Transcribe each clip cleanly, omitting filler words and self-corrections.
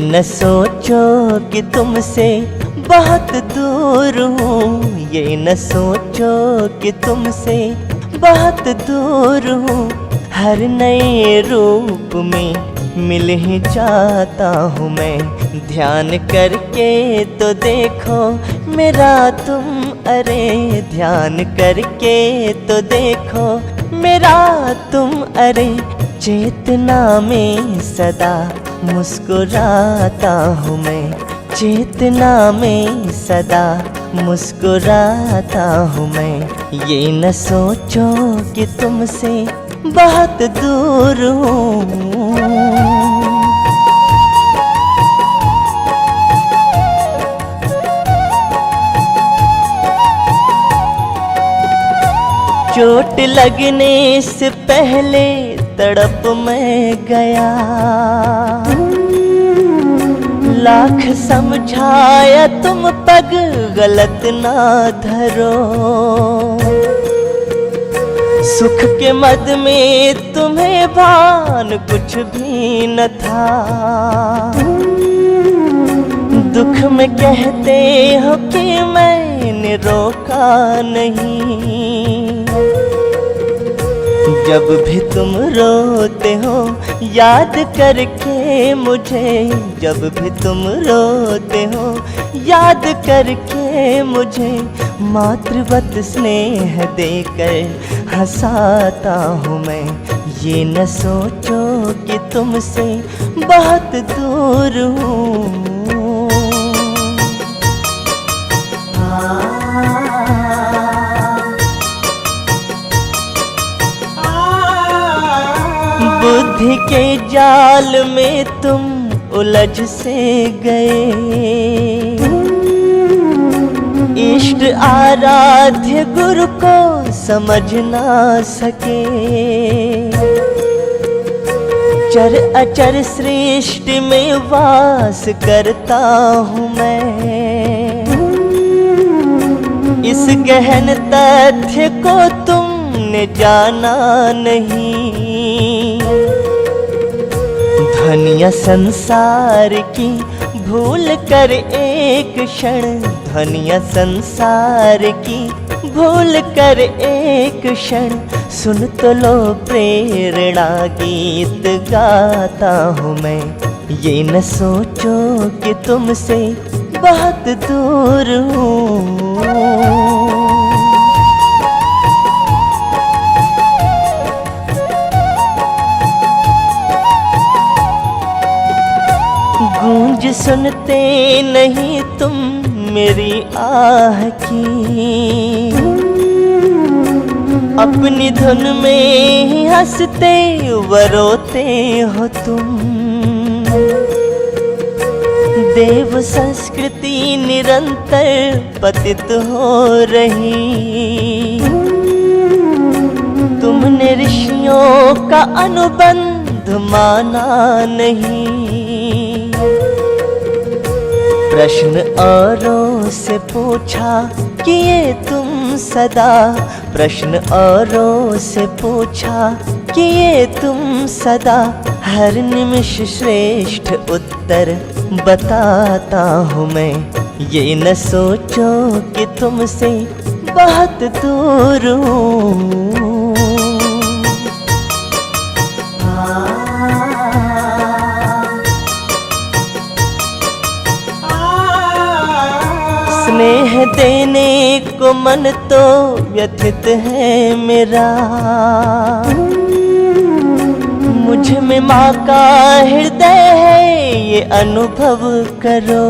न सोचो कि तुमसे बहुत दूर हूँ, ये न सोचो कि तुमसे बहुत दूर हूँ। हर नए रूप में मिल ही जाता हूँ मैं। ध्यान करके तो देखो मेरा तुम, अरे ध्यान करके तो देखो मेरा तुम, अरे चेतना में सदा मुस्कुराता हूँ मैं। चेतना में सदा मुस्कुराता हूँ मैं। ये न सोचो कि तुमसे बहुत दूर हूँ। चोट लगने से पहले तड़प मैं गया, लाख समझाया तुम पग गलत ना धरो। सुख के मद में तुम्हें भान कुछ भी न था, दुख में कहते हो कि मैंने रोका नहीं। जब भी तुम रोते हो याद करके मुझे, जब भी तुम रोते हो याद करके मुझे, मातृवत स्नेह देकर हंसाता हूँ मैं। ये न सोचो कि तुमसे बहुत दूर हूँ। बुद्धि के जाल में तुम उलझ से गए, इष्ट आराध्य गुरु को समझ ना सके। चर अचर सृष्टि में वास करता हूँ मैं, इस गहन तथ्य को तुमने जाना नहीं। ध्वनिया संसार की भूल कर एक क्षण, ध्वनिया संसार की भूल कर एक क्षण, सुन तो लो प्रेरणा गीत गाता हूँ मैं। ये न सोचो कि तुमसे बहुत दूर हूँ। गूंज सुनते नहीं तुम मेरी आह की, अपनी धुन में ही हंसते व रोते हो तुम। देव संस्कृति निरंतर पतित हो रही, तुमने ऋषियों का अनुबंध माना नहीं। प्रश्न औरों से पूछा कि ये तुम सदा, प्रश्न औरों से पूछा कि ये तुम सदा, हर निमिष श्रेष्ठ उत्तर बताता हूँ मैं। ये न सोचो कि तुमसे बहुत दूर हूँ। स्नेह देने को मन तो व्यथित है मेरा, मुझ में माँ का हृदय है ये अनुभव करो।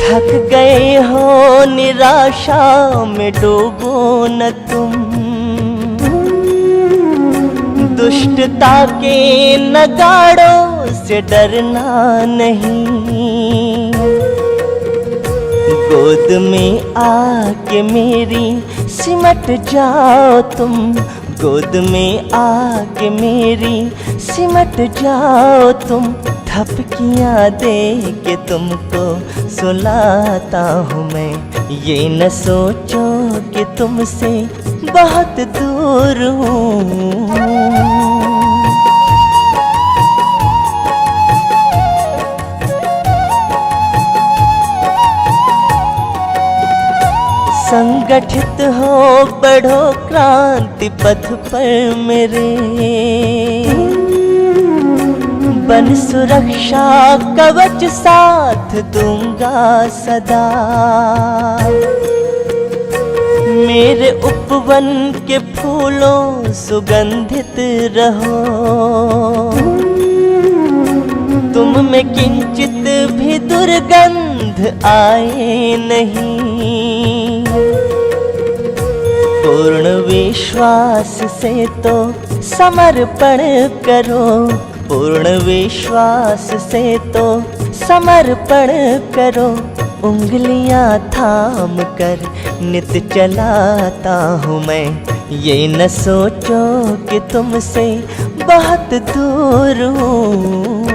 थक गए हो निराशा में डूबो न तुम, दुष्टता के नगाड़ों से डरना नहीं। गोद में आके मेरी सिमट जाओ तुम, गोद में आके मेरी सिमट जाओ तुम। थपकियाँ दे के तुमको सुलाता हूँ मैं। ये न सोचो कि तुमसे बहुत दूर हूँ। संगठित हो बढ़ो क्रांति पथ पर मेरे, बन सुरक्षा कवच साथ दूंगा सदा। मेरे उपवन के फूलों सुगंधित रहो, तुम में किंचित भी दुर्गंध आए नहीं। पूर्ण विश्वास से तो समर्पण करो, पूर्ण विश्वास से तो समर्पण करो। उंगलियां थाम कर नित चलाता हूँ मैं, ये न सोचो कि तुमसे बहुत दूर हूँ।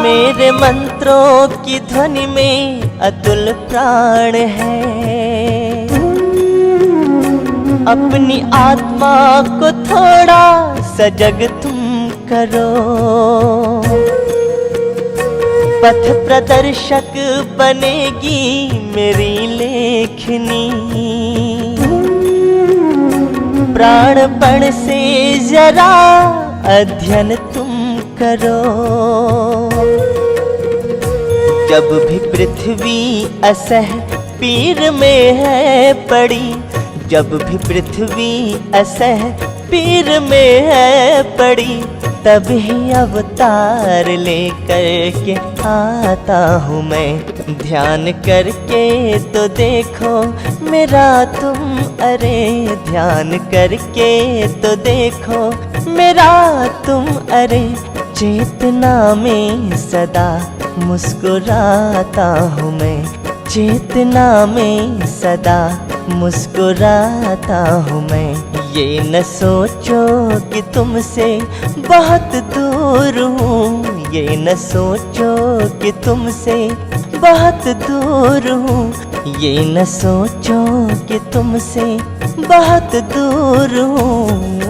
मेरे मंत्रों की ध्वनि में अतुल प्राण है, अपनी आत्मा को थोड़ा सजग तुम करो। पथ प्रदर्शक बनेगी मेरी लेखनी, प्राणपण से जरा अध्ययन तुम करो। जब भी पृथ्वी असह पीर में है पड़ी, जब भी पृथ्वी असह पीर में है पड़ी, तभी अवतार लेकर के आता हूँ मैं। ध्यान करके तो देखो मेरा तुम, अरे ध्यान करके तो देखो मेरा तुम, अरे चेतना में सदा मुस्कुराता हूँ मैं, चेतना में सदा मुस्कुराता हूँ मैं। ये न सोचो कि तुमसे बहुत दूर हूँ, ये न सोचो कि तुमसे बहुत दूर हूँ, ये न सोचो कि तुमसे बहुत दूर हूँ।